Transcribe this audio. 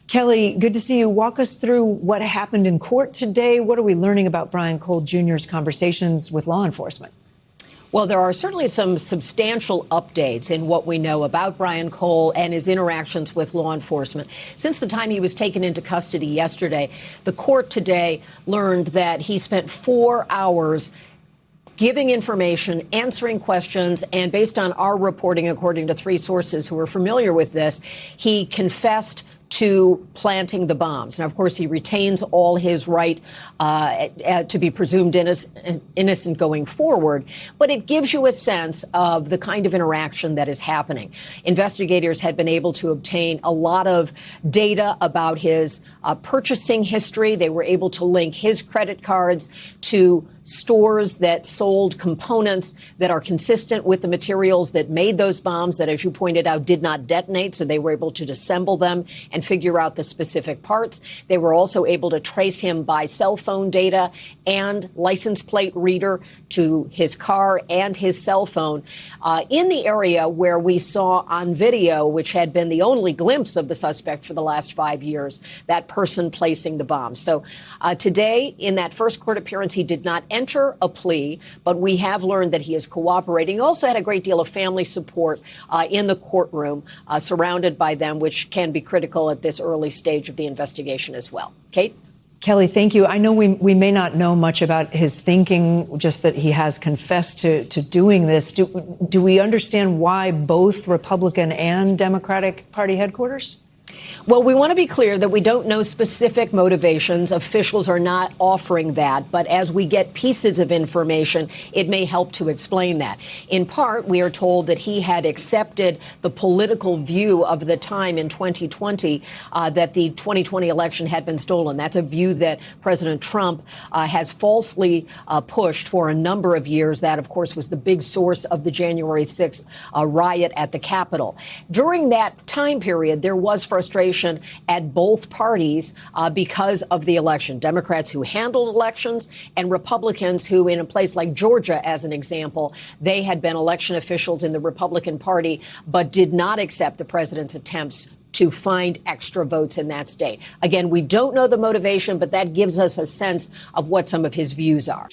Kelly, good to see you. Walk us through what happened in court today. What are we learning about Brian Cole Jr.'s conversations with law enforcement? Well, there are certainly some substantial updates in what we know about Brian Cole and his interactions with law enforcement. Since the time he was taken into custody yesterday, the court today learned that he spent 4 hours giving information, answering questions, and based on our reporting, according to 3 sources who are familiar with this, he confessed to planting the bombs. Now, of course, he retains all his right to be presumed innocent going forward, but it gives you a sense of the kind of interaction that is happening. Investigators had been able to obtain a lot of data about his purchasing history. They were able to link his credit cards to stores that sold components that are consistent with the materials that made those bombs that, as you pointed out, did not detonate. So they were able to disassemble them and figure out the specific parts. They were also able to trace him by cell phone data and license plate reader to his car and his cell phone in the area where we saw on video, which had been the only glimpse of the suspect for the last 5 years, that person placing the bomb. So today, in that first court appearance, he did not enter a plea, but we have learned that he is cooperating. He also had a great deal of family support in the courtroom, surrounded by them, which can be critical at this early stage of the investigation as well. Kate? Kelly, thank you. I know we may not know much about his thinking, just that he has confessed to doing this. Do we understand why both Republican and Democratic Party headquarters? Well, we want to be clear that we don't know specific motivations. Officials are not offering that. But as we get pieces of information, it may help to explain that. In part, we are told that he had accepted the political view of the time in 2020 that the 2020 election had been stolen. That's a view that President Trump has falsely pushed for a number of years. That, of course, was the big source of the January 6th riot at the Capitol. During that time period, there was frustration at both parties because of the election. Democrats who handled elections and Republicans who, in a place like Georgia, as an example, they had been election officials in the Republican Party, but did not accept the president's attempts to find extra votes in that state. Again, we don't know the motivation, but that gives us a sense of what some of his views are.